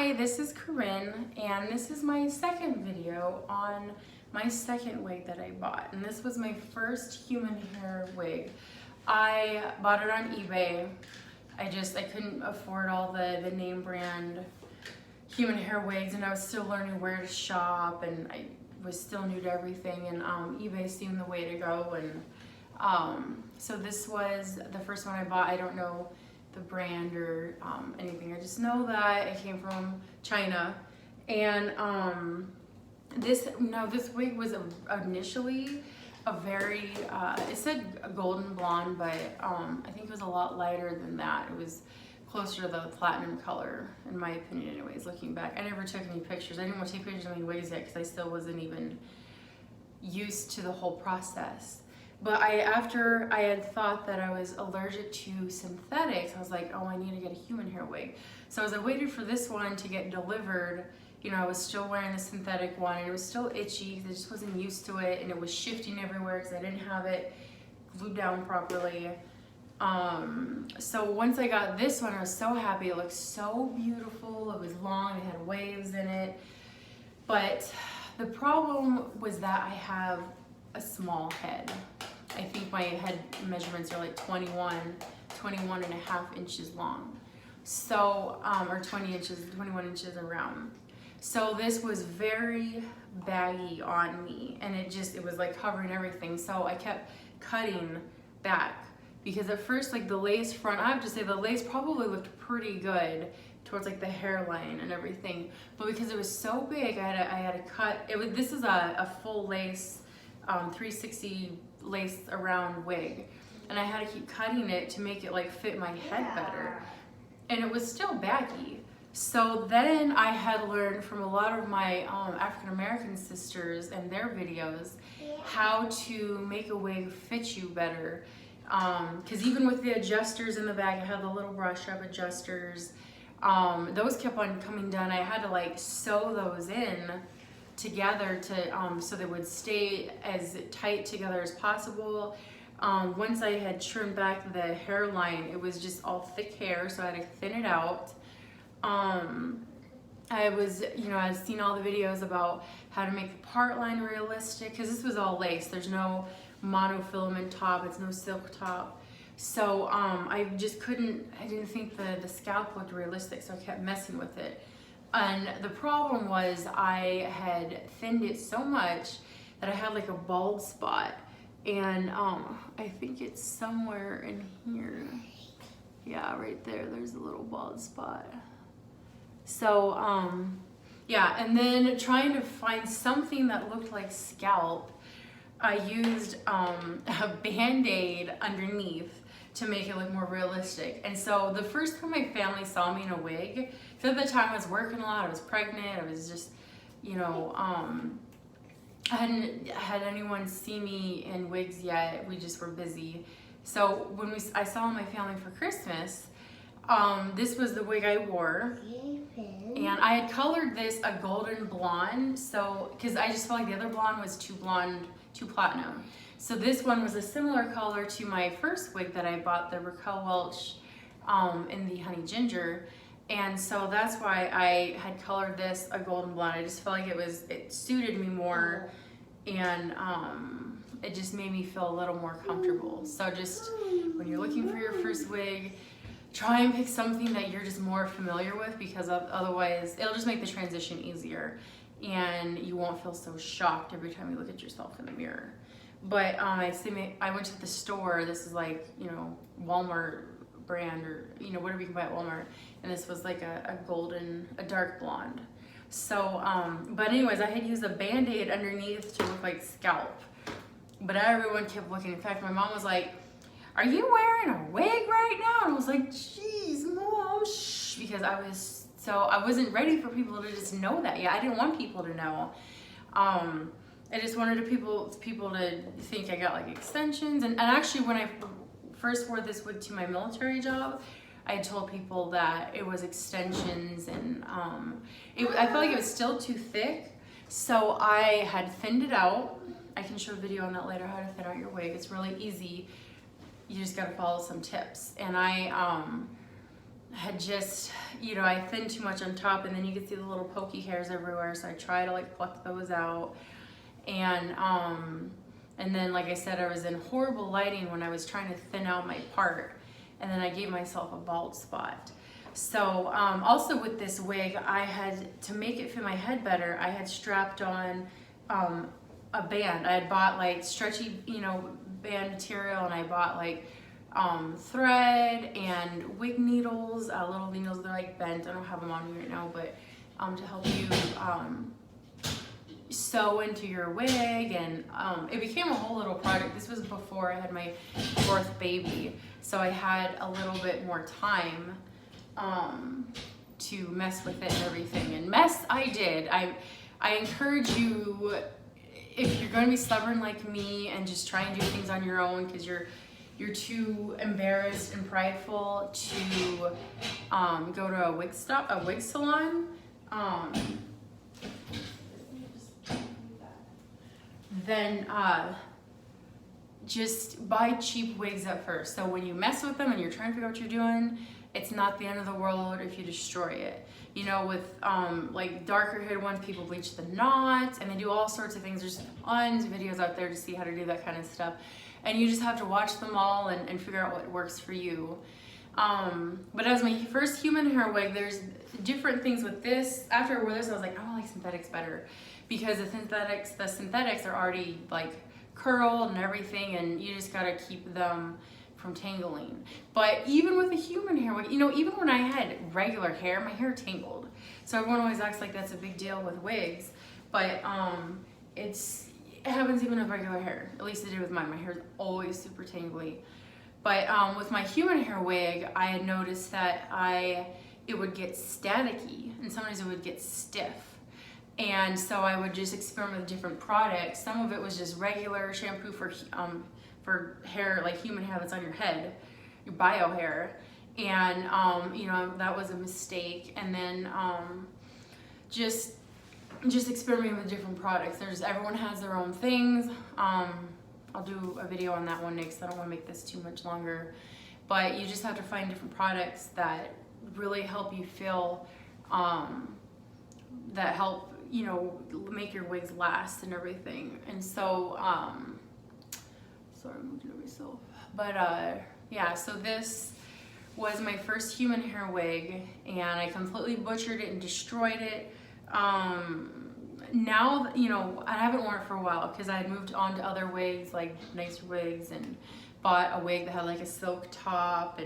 Hi, this is Corinne, and this is my second video on my second wig that I bought. And this was my first human hair wig. I bought it on eBay. I couldn't afford all the name brand human hair wigs, and I was still learning where to shop, and I was still new to everything, and eBay seemed the way to go. And so this was the first one I bought. I don't know the brand or anything. I just know that it came from China. And this wig was initially a very, it said a golden blonde, but I think it was a lot lighter than that. It was closer to the platinum color, in my opinion anyways, looking back. I never took any pictures. I didn't want to take pictures of any wigs yet because I still wasn't even used to the whole process. But after I had thought that I was allergic to synthetics, I was like, oh, I need to get a human hair wig. So as I waited for this one to get delivered, you know, I was still wearing the synthetic one, and it was still itchy because I just wasn't used to it, and it was shifting everywhere because I didn't have it glued down properly. So once I got this one, I was so happy. It looked so beautiful. It was long, it had waves in it. But the problem was that I have a small head. I think my head measurements are like 21 and a half inches long. So, or 20 inches, 21 inches around. So this was very baggy on me, and it was like covering everything. So I kept cutting back because at first, like the lace front, I have to say the lace probably looked pretty good towards like the hairline and everything. But because it was so big, I had to cut. This is a full lace 360 lace around wig, and I had to keep cutting it to make it like fit my head better, and it was still baggy. So then I had learned from a lot of my African American sisters and their videos how to make a wig fit you better, because even with the adjusters in the back, I had the little brush up adjusters, those kept on coming down. I had to like sew those in together to so they would stay as tight together as possible. Once I had trimmed back the hairline, it was just all thick hair, so I had to thin it out. I've seen all the videos about how to make the part line realistic, because this was all lace. There's no monofilament top, it's no silk top. So I didn't think the scalp looked realistic, so I kept messing with it. And the problem was I had thinned it so much that I had like a bald spot, and I think it's somewhere in here. Yeah, right there, there's a little bald spot. So yeah, and then trying to find something that looked like scalp, I used a Band-Aid underneath to make it look more realistic. And so the first time my family saw me in a wig, because at the time I was working a lot, I was pregnant, I was just, you know, I hadn't had anyone see me in wigs yet. We just were busy. So when I saw my family for Christmas, this was the wig I wore, and I had colored this a golden blonde, so because I just felt like the other blonde was too blonde, too platinum. So this one was a similar color to my first wig that I bought, the Raquel Welch in the Honey Ginger, and so that's why I had colored this a golden blonde. I just felt like it suited me more, and it just made me feel a little more comfortable. So just when you're looking for your first wig, try and pick something that you're just more familiar with, because otherwise it'll just make the transition easier, and you won't feel so shocked every time you look at yourself in the mirror. But I went to the store. This is like, you know, Walmart brand, or, you know, whatever you can buy at Walmart, and this was like a dark blonde. So but anyways, I had used a Band-Aid underneath to look like scalp, but everyone kept looking. In fact, my mom was like, "Are you wearing a wig right now?" And I was like, "Geez, Mom, shh," because I wasn't ready for people to just know that. Yeah, I didn't want people to know. I just wanted people to think I got like extensions. And actually, when I first wore this wig to my military job, I told people that it was extensions, and I felt like it was still too thick, so I had thinned it out. I can show a video on that later, how to thin out your wig. It's really easy. You just gotta follow some tips. And I had just, you know, I thinned too much on top, and then you could see the little pokey hairs everywhere, so I tried to like pluck those out. And then, like I said, I was in horrible lighting when I was trying to thin out my part, and then I gave myself a bald spot. So also with this wig, I had, to make it fit my head better, I had strapped on a band. I had bought like stretchy, you know, band material, and I bought like thread and wig needles, little needles. They're like bent. I don't have them on me right now, but to help you sew into your wig. And it became a whole little project. This was before I had my 4th baby, so I had a little bit more time to mess with it and everything. And mess I did. I encourage you, if you're going to be stubborn like me and just try and do things on your own because you're too embarrassed and prideful to go to a wig salon, then just buy cheap wigs at first. So when you mess with them and you're trying to figure out what you're doing, it's not the end of the world if you destroy it. You know, with like darker haired ones, people bleach the knots and they do all sorts of things. There's tons of videos out there to see how to do that kind of stuff. And you just have to watch them all and figure out what works for you. But as my first human hair wig, there's different things with this. After I wore this, I was like, I like synthetics better, because the synthetics are already like curled and everything, and you just gotta keep them from tangling. But even with a human hair wig, you know, even when I had regular hair, my hair tangled. So everyone always acts like that's a big deal with wigs, but it happens even with regular hair. At least it did with mine. My hair is always super tangly. But with my human hair wig, I had noticed that it would get staticky, and sometimes it would get stiff. And so I would just experiment with different products. Some of it was just regular shampoo for hair, like human hair that's on your head, your bio hair. And you know, that was a mistake. And then just experimenting with different products. Everyone has their own things. I'll do a video on that one next. I don't want to make this too much longer, but you just have to find different products that really help you feel, that help, you know, make your wigs last and everything. And so, sorry, I'm looking at myself. But yeah, so this was my first human hair wig, and I completely butchered it and destroyed it. Now, you know, I haven't worn it for a while because I had moved on to other wigs, like nicer wigs, and bought a wig that had like a silk top.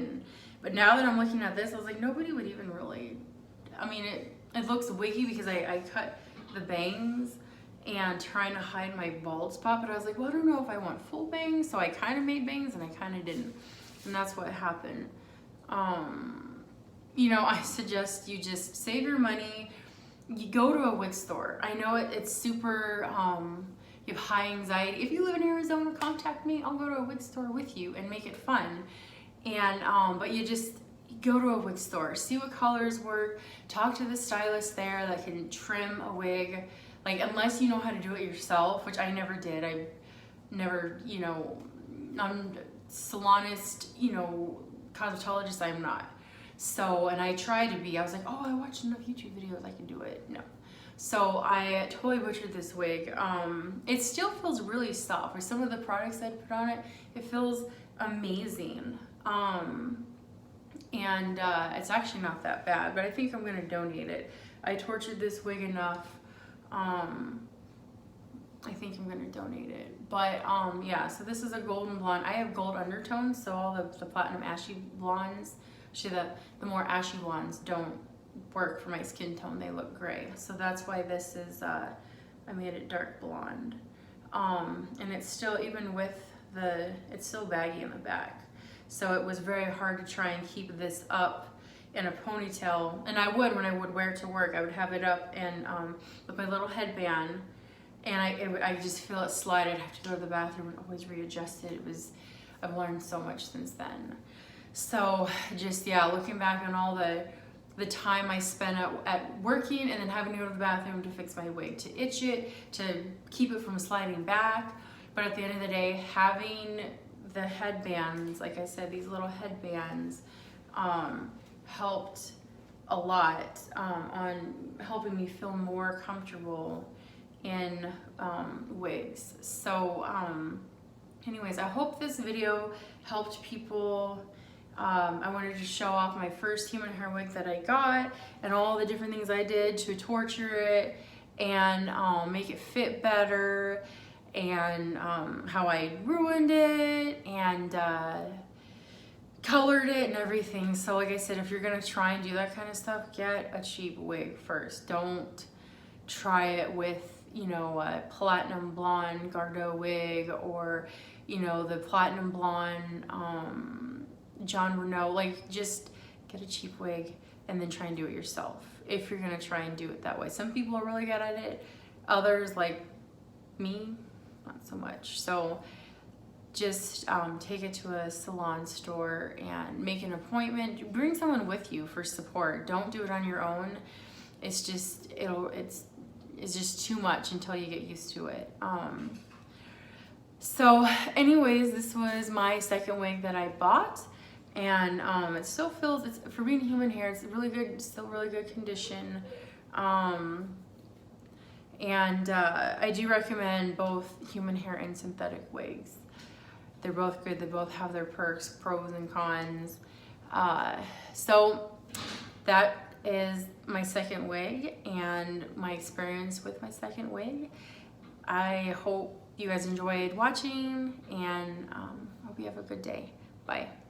But now that I'm looking at this, I was like, nobody would even really, I mean, it looks wiggy because I cut the bangs and trying to hide my bald spot, but I was like, well, I don't know if I want full bangs, so I kind of made bangs and I kind of didn't, and that's what happened. You know, I suggest you just save your money. You go to a wig store. I know it's super, you have high anxiety. If you live in Arizona, contact me. I'll go to a wig store with you and make it fun. And but you just go to a wig store, see what colors work, talk to the stylist there that can trim a wig. Like, unless you know how to do it yourself, which I never did. I never, you know, I'm salonist, you know, cosmetologist, I'm not. So, and I tried to be, I was like, oh, I watched enough YouTube videos, I can do it. No. So I totally butchered this wig. It still feels really soft. With some of the products I put on it, it feels amazing. It's actually not that bad, but I think I'm gonna donate it. I tortured this wig enough. I think I'm gonna donate it. But yeah, so this is a golden blonde. I have gold undertones, so all the platinum ashy blondes, actually the more ashy blondes don't work for my skin tone. They look gray. So that's why this is, I made it dark blonde. And it's still, even with it's still baggy in the back. So it was very hard to try and keep this up in a ponytail. And I would, when I would wear it to work, I would have it up and with my little headband, and I just feel it slide. I'd have to go to the bathroom and always readjust it. I've learned so much since then. So just, yeah, looking back on all the time I spent at working and then having to go to the bathroom to fix my wig, to itch it, to keep it from sliding back. But at the end of the day, having the headbands, like I said, these little headbands, helped a lot on helping me feel more comfortable in wigs. So anyways, I hope this video helped people. I wanted to show off my first human hair wig that I got and all the different things I did to torture it and make it fit better, and how I ruined it and colored it and everything. So like I said, if you're gonna try and do that kind of stuff, get a cheap wig first. Don't try it with, you know, a platinum blonde Gardeau wig, or, you know, the platinum blonde John Renault. Like, just get a cheap wig and then try and do it yourself if you're gonna try and do it that way. Some people are really good at it, others, like me, not so much. So just take it to a salon store and make an appointment. Bring someone with you for support. Don't do it on your own. It's just, it's just too much until you get used to it. So anyways, this was my second wig that I bought, and it still feels, it's, for being human hair, it's really good, still really good condition. And I do recommend both human hair and synthetic wigs. They're both good. They both have their perks, pros and cons. So that is my second wig and my experience with my second wig. I hope you guys enjoyed watching, and hope you have a good day. Bye.